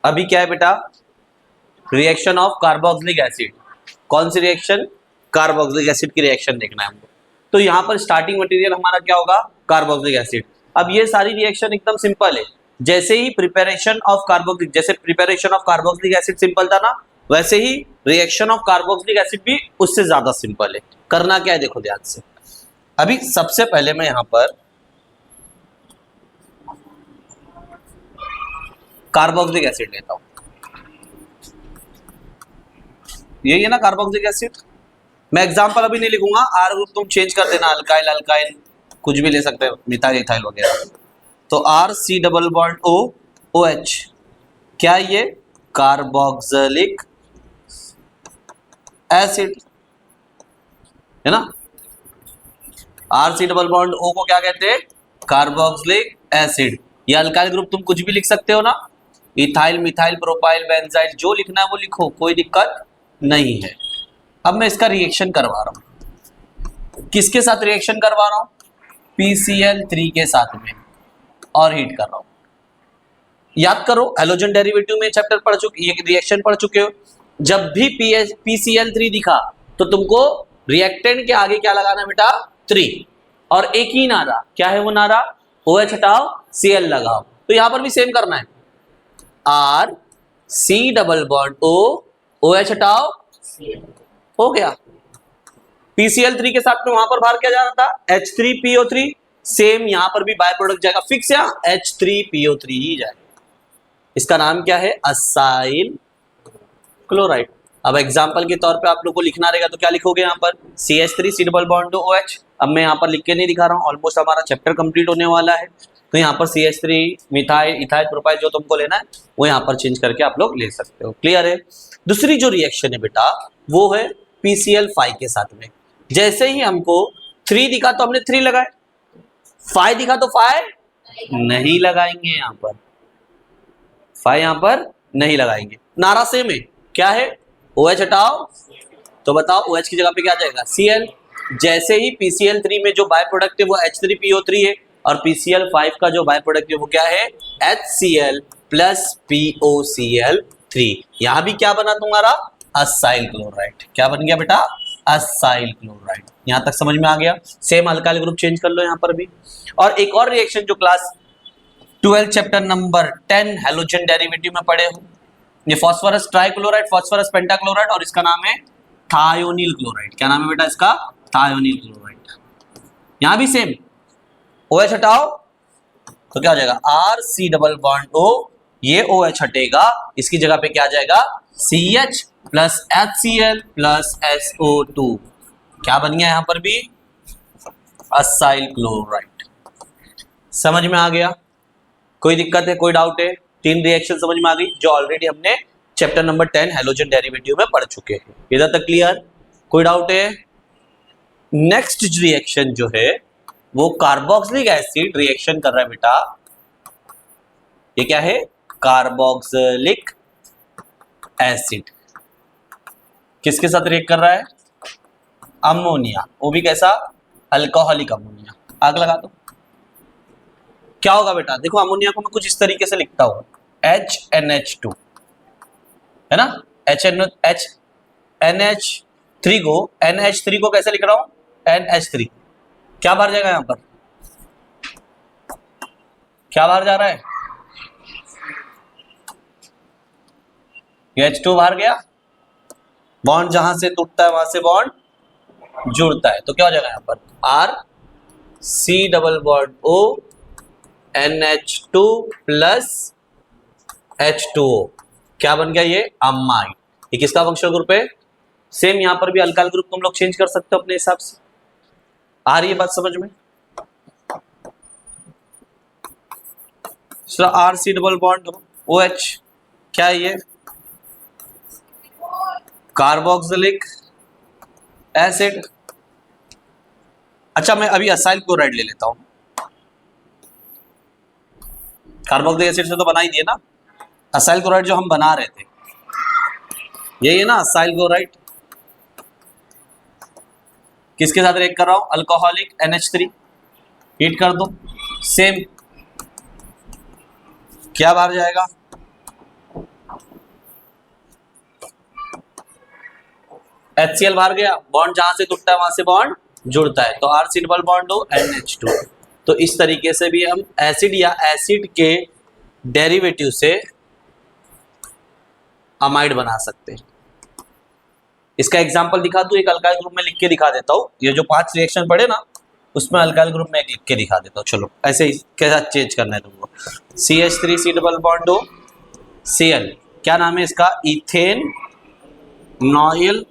अभी क्या है बेटा, रिएक्शन ऑफ कार्बोक्सिलिक एसिड। कौन सी रिएक्शन? कार्बोक्सिलिक एसिड की रिएक्शन देखना है हमको। तो यहाँ पर स्टार्टिंग मटेरियल हमारा क्या होगा? Carboxylic acid. अब ये सारी रिएक्शन एकदम सिंपल है। जैसे ही प्रिपरेशन ऑफ कार्बोक्सिलिक, जैसे preparation of carboxylic acid simple था ना, वैसे ही रिएक्शन ऑफ कार्बोक्सिलिक एसिड भी उससे ज्यादा सिंपल है। करना क्या है देखो ध्यान से। अभी सबसे पहले मैं यहां पर कार्बोक्सिलिक एसिड लेता हूं। यही है ना कार्बोक्सिलिक एसिड। मैं एग्जांपल अभी नहीं लिखूंगा, आर ग्रुप तुम चेंज कर देना, अल्काइल अल्काइल कुछ भी ले सकते हो, मिथाइल इथाइल वगैरह। तो R C double bond O O H, क्या ये? कार्बोक्सिलिक एसिड है ना। R C double bond O को क्या कहते हैं? Carboxylic acid. ये अल्काइल ग्रुप तुम कुछ भी लिख सकते हो ना, इथाइल मिथाइल प्रोपाइल बेंजाइल, जो लिखना है वो लिखो, कोई दिक्कत नहीं है। अब मैं इसका रिएक्शन करवा रहा हूं। किसके साथ रिएक्शन करवा रहा हूं? PCl3 के साथ में, और हीट कर रहा हूं। याद करो हैलोजन डेरिवेटिव में चैप्टर पढ़ चुके, ये रिएक्शन पढ़ चुके हो। जब भी PCl3 दिखा तो तुमको रिएक्टेंट के आगे क्या लगाना है बेटा? 3। और एक ही नारा, क्या है वो नारा? OH हटाओ Cl लगाओ। तो यहां पर भी सेम करना है, R C double bond O OH हटाओ, हो गया। PCl3 के साथ में वहां पर बाहर क्या जा रहा था? H3PO3। सेम यहां पर भी बाय प्रोडक्ट जाएगा, फिक्स है H3PO3 ही जाएगा। इसका नाम क्या है? Acyl chloride. अब एग्जांपल के तौर पे आप लोग को लिखना रहेगा तो क्या लिखोगे यहाँ पर? CH3 C double bond two OH। अब मैं यहाँ पर लिख के नहीं दिखा रहा हूँ, ऑलमोस्ट हमारा चैप्टर कंप्लीट होने वाला है। तो यहाँ पर CH3 मिथाइल इथाइल प्रोपाइल जो तुमको लेना है वो यहाँ पर चेंज करके आप लोग ले सकते हो। क्लियर है? दूसरी जो रिएक्शन है बेटा वो है PCl5 के साथ में। जैसे ही हमको 3 दिखा तो हमने 3 लगाए, 5 दिखा तो 5 नहीं लगाएंगे, यहाँ पर 5 यहाँ पर नहीं लगाएंगे। नारा सेम है, क्या है? OH हटाओ, तो बताओ OH की जगह पे क्या जाएगा? Cl। जैसे ही PCl3 में जो बाय प्रोडक्ट है वो H3PO3 है, और PCl5 का जो बाय प्रोडक्ट है वो क्या है? HCl plus POCl3। यहां भी क्या बना तुम्हारा? Acyl chloride. क्या बन गया बेटा? Acyl chloride. यहां तक समझ में आ गया? सेम अल्काइल ग्रुप चेंज कर लो यहां पर भी। और एक और रिएक्शन जो class 12 chapter number 10 halogen derivative में पढ़े हो, ये फास्फोरस ट्राइक्लोराइड, फास्फोरस पेंटाक्लोराइड, और इसका नाम है थायोनील क्लोराइड। क्या नाम है बेटा इसका? Thionyl chloride. यहां भी सेम, OH हटाओ तो क्या हो जाएगा? R C double bond O, ये OH हटेगा, इसकी जगह पे क्या जाएगा? CH plus HCl plus SO2। क्या बन गया यहां पर भी? Acyl chloride. समझ में आ गया? कोई दिक्कत है, कोई डाउट है? 3 रिएक्शन समझ में आ गई जो ऑलरेडी हमने चैप्टर नंबर 10 हैलोजन डेरिवेटिव में पढ़ चुके हैं। इधर तक क्लियर? कोई डाउट है? नेक्स्ट रिएक्शन जो है वो कार्बोक्सिलिक एसिड रिएक्शन कर रहा है बेटा। ये क्या है? कार्बोक्सिलिक एसिड किसके साथ रिएक्ट कर रहा है? अमोनिया। वो भी कैसा? Alcoholic ammonia. आग लगा दो। क्या होगा बेटा? देखो अमोनिया को मैं कुछ इस तरीके से लिखता हूं, HNH2 है ना। NH3 को, NH3 को कैसे लिख रहा हूं? NH3। क्या बाहर जाएगा यहां पर? क्या बाहर जा रहा है? H2 बाहर गया, बॉन्ड जहां से टूटता है वहां से बॉन्ड जुड़ता है, तो क्या हो जाएगा यहां पर? R C double bond O NH2 plus H2O। क्या बन गया ये? अमाइड। ये किसका फंक्शनल ग्रुप है? सेम यहां पर भी अल्काइल ग्रुप तुम लोग चेंज कर सकते हो अपने हिसाब से। आ रही है बात समझ में? R C double bond OH, क्या है ये? Carboxylic acid. अच्छा मैं अभी असाइल क्लोराइड ले लेता हूं। कार्बोक्सिलिक एसिड से तो बना ही दिए ना। असाइल क्लोराइड जो हम बना रहे थे यही है ना, असाइल क्लोराइड। किसके साथ रिएक्ट कर रहा हूं? Alcoholic NH3। हीट कर दो, सेम। क्या बाहर जाएगा? HCl बाहर गया, बॉन्ड जहां से टूटता है वहां से बॉन्ड जुड़ता है, तो R C डबल बॉन्ड हो NH2। तो इस तरीके से भी हम एसिड या एसिड के डेरिवेटिव से अमाइड बना सकते हैं। इसका एग्जांपल दिखा दूं, एक अल्काइल ग्रुप में लिख के दिखा देता हूं। ये जो 5 रिएक्शन पढ़े ना, उसमें अल्काइल ग्रुप में एक लिख के दिखा देता हूं। चलो ऐसे ही कैसा चेंज करना है तुमको। CH3C डबल बॉन्ड हो Cl, क्या नाम है इसका? Ethanoyl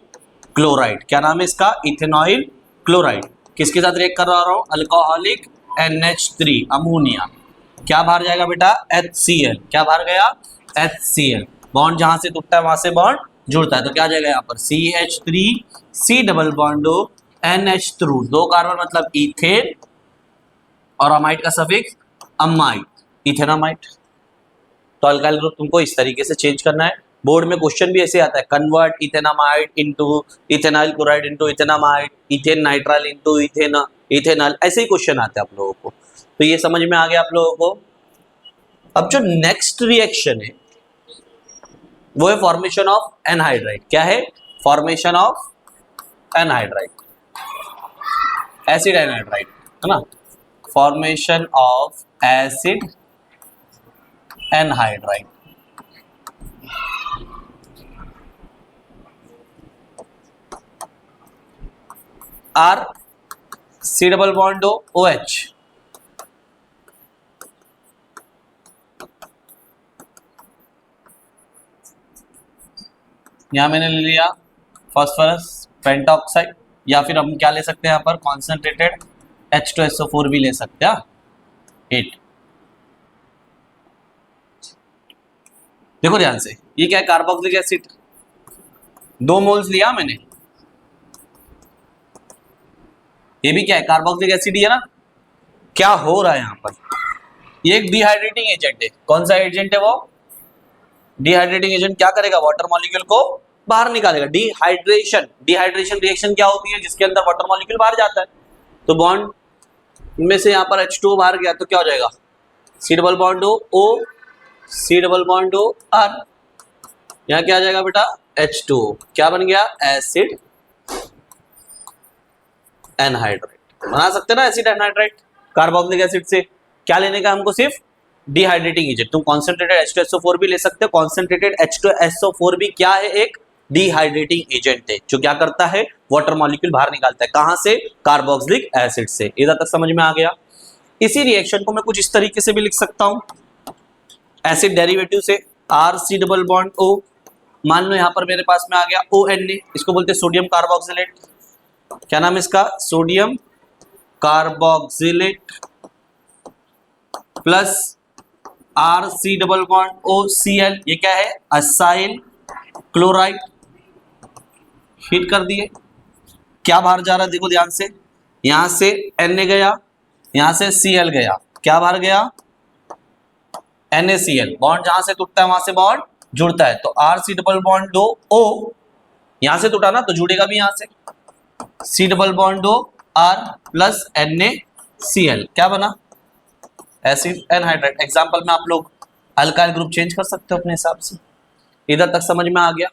chloride. क्या नाम है इसका? Ethanoyl chloride. किसके साथ रिएक्ट कर रहा हूं? Alcoholic NH3 ammonia. क्या बाहर जाएगा बेटा? HCl। क्या बाहर गया? HCl। बॉन्ड जहां से टूटता है वहां से बॉन्ड जुड़ता है, तो क्या जाएगा यहाँ पर? CH3C double bond NH2, 2 carbon मतलब इथेन, और अमाइड का सफिक्स अमाइड, इथेनामाइड। तो अल्काइल ग्रुप तुमको इस तरीके से चेंज करना है। बोर्ड में क्वेश्चन भी ऐसे आता है, convert ethanamide into ethanoyl chloride into ethanamide, ethane nitrile into ethanol, ऐसे ही क्वेश्चन आते हैं आप लोगों को। तो ये समझ में आ गया आप लोगों को। अब जो नेक्स्ट रिएक्शन है वो है फॉर्मेशन ऑफ एनहाइड्राइड। क्या है? Formation of anhydride, acid anhydride, है ना? Formation of acid anhydride. R C double bond O OH, यहां मैंने ले लिया फास्फोरस पेंटाऑक्साइड, या फिर हम क्या ले सकते हैं यहाँ पर? कॉन्सेंट्रेटेड H2SO4 भी ले सकते हैं। 8। देखो ध्यान से, ये क्या है? कार्बोक्सिलिक एसिड, 2 मोल्स लिया मैंने। ये भी क्या है? कार्बोक्सिलिक एसिड ही है ना। क्या हो रहा है यहाँ पर? ये एक डिहाइड्रेटिंग एजेंट है। कौन सा एजेंट है वो? डिहाइड्रेटिंग एजेंट क्या करेगा? वाटर मॉलिक्यूल को बाहर निकालेगा। डिहाइड्रेशन, डिहाइड्रेशन रिएक्शन क्या होती है? जिसके अंदर वाटर मॉलिक्यूल बाहर जाता है। तो बॉन्ड में से यहाँ पर H2 बाहर गया तो क्या हो जाएगा? C डबल बॉन्ड हो O, C डबल बॉन्ड हो R। यहाँ क्या आ जाएगा बेटा? H2। क्या बन गया? Acid anhydride. बना सकते ना एसिड एनहाइड्राइड कार्बोक्सिलिक एसिड से। क्या लेने का हमको? सिर्फ डिहाइड्रेटिंग एजेंट। तुम कॉन्सेंट्रेटेड H2SO4 भी ले सकते हो। कॉन्सेंट्रेटेड H2SO4 भी क्या है? एक डिहाइड्रेटिंग एजेंट है, जो क्या करता है? वाटर मॉलिक्यूल बाहर निकालता है। कहां से? कार्बोक्सिलिक एसिड से। इधर तक समझ में आ गया। इसी रिएक्शन को मैं कुछ इस तरीके से भी लिख सकता हूं, एसिड डेरिवेटिव से। RC डबल बॉन्ड O, मान लो यहां पर मेरे पास में आ गया ONA, इसको बोलते हैं सोडियम कार्बोक्सिलेट। क्या नाम है इसका? Sodium carboxylate plus RC double bond OCl, ये क्या है? Acyl chloride. हीट कर दिए। क्या बाहर जा रहा है? देखो ध्यान से, यहां से Na गया, यहां से Cl गया। क्या बाहर गया? NaCl। बॉन्ड जहां से टूटता है वहां से बॉन्ड जुड़ता है, तो RC डबल बॉन्ड दो O, यहां से टूटा ना तो जुड़ेगा भी यहां से। C डबल बॉन्ड दो R प्लस NaCl, क्या बना? Acid anhydride. एग्जांपल में आप लोग अल्काइल ग्रुप चेंज कर सकते हो अपने हिसाब से। इधर तक समझ में आ गया?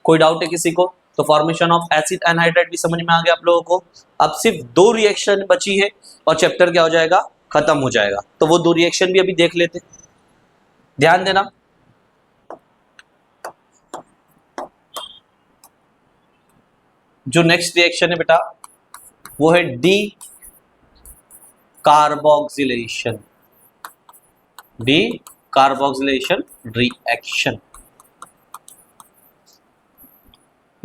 कोई डाउट है किसी को? तो फॉर्मेशन ऑफ एसिड एनहाइड्राइड भी समझ में आ गया आप लोगों को। अब सिर्फ 2 रिएक्शन बची है और चैप्टर क्या हो जाएगा? खत्म हो जाएगा। तो वो 2 रिएक्शन भी अभी देख लेते, ध्यान देना। जो नेक्स्ट रिएक्शन है बेटा वो है decarboxylation, decarboxylation reaction.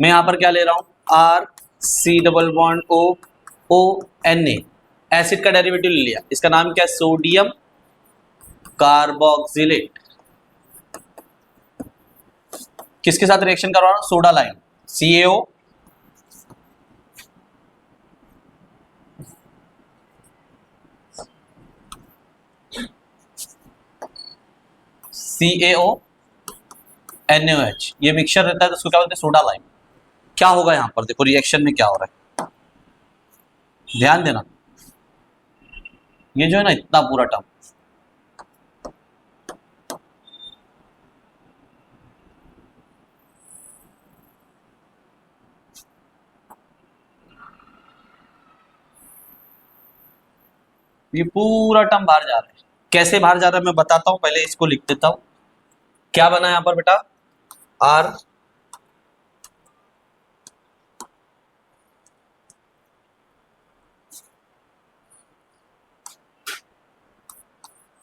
मैं यहां पर क्या ले रहा हूं? R C double bond O O N A, acid का डेरिवेटिव ले लिया। इसका नाम क्या है? Sodium carboxylate. किसके साथ रिएक्शन करवा रहा हूं? Soda lime, CaO CaO NaOH, ये मिक्सचर रहता है तो उसको क्या बोलते हैं? Soda lime. क्या होगा यहां पर? देखो रिएक्शन में क्या हो रहा है, ध्यान देना। ये जो है ना इतना पूरा टर्म, ये पूरा टर्म बाहर जा रहा है। कैसे बाहर जा रहा है मैं बताता हूं, पहले इसको लिख देता हूं। क्या बना यहां पर बेटा, आर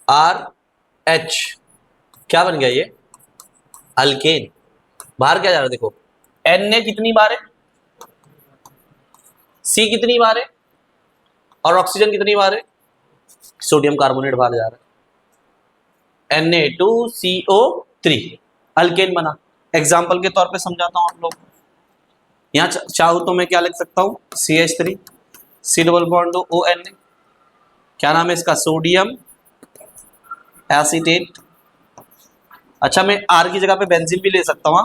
आर एच, क्या बन गया ये, अल्केन। बाहर क्या जा रहा है देखो, एन ए कितनी बार है, सी कितनी बार है, और ऑक्सीजन कितनी बार है, सोडियम कार्बोनेट बाहर जा रहा है, Na2CO3, अल्केन बना। एग्जाम्पल के तौर पे समझाता हूं आप लोग। यहां चाहूं तो मैं क्या लिख सकता हूं, CH3, C double bond ONA, क्या नाम है इसका, सोडियम एसीटेट। अच्छा मैं आर की जगह पे बेंजीन भी ले सकता हूं,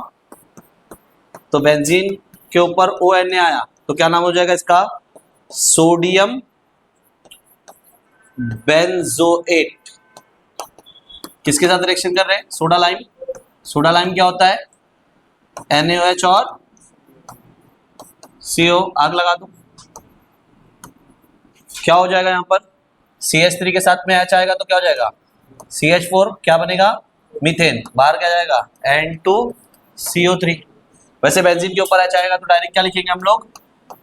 तो बेंजीन के ऊपर ONA आया तो क्या नाम हो जाएगा इसका, सोडियम बेंजोएट। किसके साथ रिएक्शन कर रहे हैं, सोडा लाइम। सोडा लाइम क्या होता है, NaOH और CO, आग लगा दो। क्या हो जाएगा यहां पर, CH3 के साथ में H आएगा तो क्या हो जाएगा, CH4, क्या बनेगा, मीथेन। बाहर क्या जाएगा, N2CO3। वैसे बेंजीन के ऊपर H आएगा तो डायरेक्ट क्या लिखेंगे हम लोग,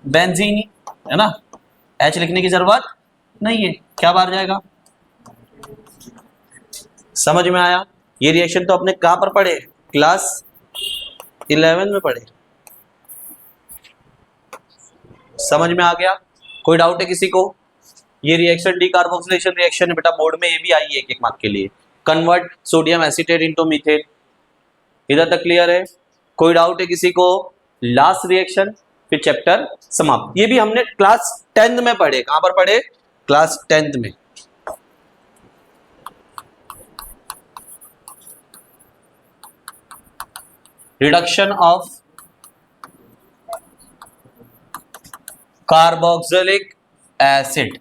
बेंजीन ही है ना, H लिखने की जरूरत नहीं है। क्या बाहर जाएगा, समझ में आया। ये रिएक्शन तो अपने कहां पर पढ़े, क्लास 11 में पढ़े, समझ में आ गया। कोई डाउट है किसी को, ये रिएक्शन डीकार्बोक्सिलेशन रिएक्शन है बेटा, बोर्ड में ये भी आई है एक मार्क के लिए, convert sodium acetate into methane. इधर तक क्लियर है, कोई डाउट है किसी को, लास्ट रिएक्शन फिर चैप्टर समाप्त। ये भी हमने क्लास 10th में पढ़े, कहां पर पढ़े, क्लास 10th में। Reduction of carboxylic acid,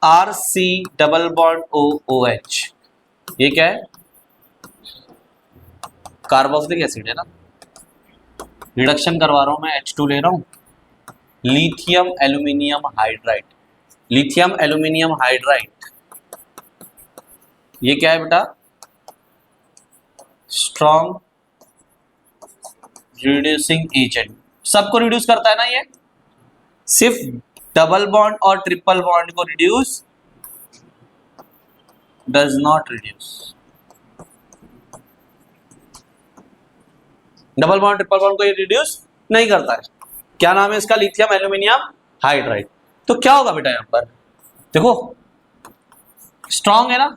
RC double bond OOH, ये क्या है, कार्बोक्सिलिक एसिड है ना। रिडक्शन करवा रहा हूं मैं, H2 ले रहा हूं, lithium aluminium hydride. Lithium aluminium hydride ये क्या है बेटा, स्ट्रॉन्ग रिड्यूसिंग एजेंट। सबको रिड्यूस करता है ना ये, सिर्फ डबल बॉन्ड और ट्रिपल बॉन्ड को reduce does not reduce. Double bond triple bond को ये रिड्यूस नहीं करता है। क्या नाम है इसका, लिथियम एल्यूमिनियम हाइड्राइड। तो क्या होगा बेटा यहां पर देखो, स्ट्रॉन्ग है ना,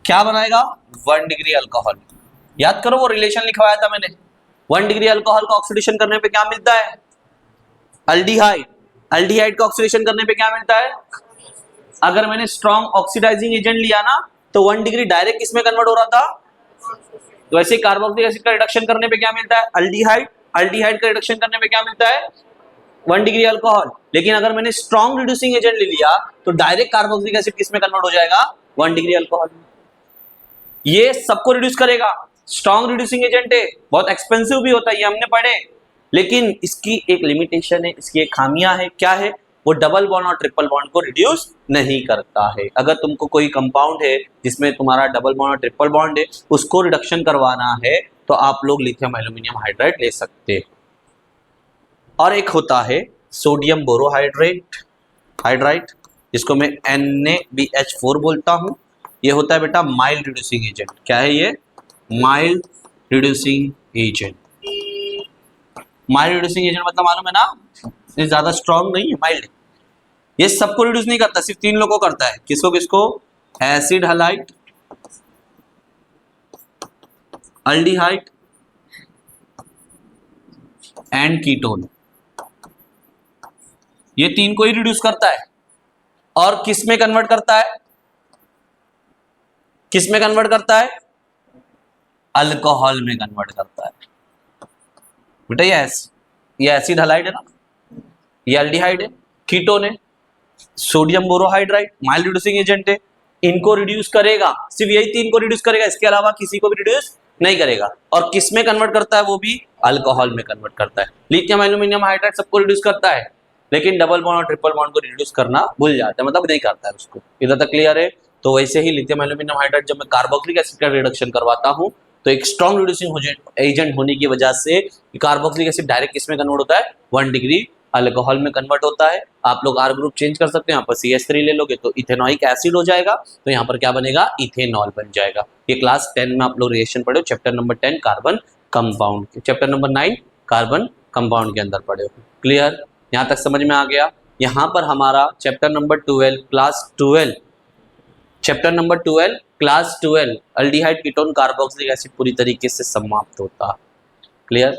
क्या बनाएगा, 1 डिग्री अल्कोहल। याद करो वो रिलेशन लिखवाया था मैंने, 1 डिग्री अल्कोहल का ऑक्सीडेशन करने पे क्या मिलता है, अल्डिहाइड। अल्डिहाइड का ऑक्सीडेशन करने पे क्या मिलता है, अगर मैंने स्ट्रॉन्ग ऑक्सीडाइजिंग एजेंट लिया ना तो 1 डिग्री डायरेक्ट किसमें कन्वर्ट हो रहा था, तो ऐसे कार्बोक्सिलिक एसिड का रिडक्शन करने पे क्या मिलता है, अल्डिहाइड। अल्डिहाइड का रिडक्शन करने पे क्या मिलता है, 1 डिग्री अल्कोहल। लेकिन अगर मैंने स्ट्रॉन्ग रिड्यूसिंग एजेंट ले लिया तो डायरेक्ट कार्बोक्सिलिक एसिड किसमें कन्वर्ट हो जाएगा, 1 डिग्री अल्कोहल। ये सबको रिड्यूस करेगा, स्ट्रॉन्ग रिड्यूसिंग एजेंट है, बहुत एक्सपेंसिव भी होता है, ये हमने पढ़े। लेकिन इसकी एक लिमिटेशन है, इसकी एक खामियां है, क्या है, वो डबल बॉन्ड और ट्रिपल बॉन्ड को रिड्यूस नहीं करता है। अगर तुमको कोई कंपाउंड है जिसमें तुम्हारा डबल बॉन्ड और ट्रिपल बॉन्ड है, उसको रिडक्शन करवाना है तो आप लोग लिथियम एल्यूमिनियम हाइड्राइड ले सकते हैं। और एक होता है सोडियम बोरोहाइड्राइड, जिसको मैं NaBH4 बोलता हूं। ये होता है बेटा माइल्ड रिड्यूसिंग एजेंट। क्या है ये, mild reducing agent. Mild reducing agent मतलब मालूम है ना, ये ज्यादा स्ट्रॉन्ग नहीं है, माइल्ड है। ये सबको रिड्यूस नहीं करता, सिर्फ 3 लोगों को करता है। किसको किसको, acid halide, aldehyde and ketone. ये 3 को ही रिड्यूस करता है। और किस में कन्वर्ट करता है, किस में कन्वर्ट करता है, अल्कोहल में कन्वर्ट करता है बेटा। ये एसिड हैलाइड है ना, ये अल्डिहाइड है, कीटोन है, sodium borohydride mild reducing agent है। इनको रिड्यूस करेगा, सिर्फ यही 3 को रिड्यूस करेगा, इसके अलावा किसी को भी रिड्यूस नहीं करेगा। और किस में कन्वर्ट करता है, वो भी अल्कोहल में कन्वर्ट करता है। लिथियम एल्यूमिनियम हाइड्राइड सबको रिड्यूस करता है, लेकिन डबल बॉन्ड और ट्रिपल बॉन्ड को रिड्यूस करना भूल जाता है, मतलब नहीं करता है उसको। इधर तक क्लियर है। तो वैसे ही लिथियम एल्यूमिनियम हाइड्राइड जब मैं कार्बोक्सिलिक एसिड का रिडक्शन करवाता हूँ तो एक स्ट्रॉन्ग रिड्यूसिंग एजेंट होने की वजह से कार्बोक्सिलिक एसिड डायरेक्ट किसमें कन्वर्ट होता है, 1 डिग्री अल्कोहल में कन्वर्ट होता है। आप लोग आर ग्रुप चेंज कर सकते हैं, यहाँ पर CH3 ले लोगे तो इथेनॉइक एसिड हो जाएगा, तो यहाँ पर क्या बनेगा, इथेनॉल बन जाएगा। ये क्लास 10 में आप लोग रिएक्शन पढ़े हो, chapter number 10 carbon compound, chapter number 9 carbon compound के अंदर पढ़े हो। क्लियर, यहाँ तक समझ में आ गया। यहाँ पर हमारा chapter number 12 class 12 chapter number 12 class 12 aldehyde ketone carboxylic acid पूरी तरीके से समाप्त होता। क्लियर।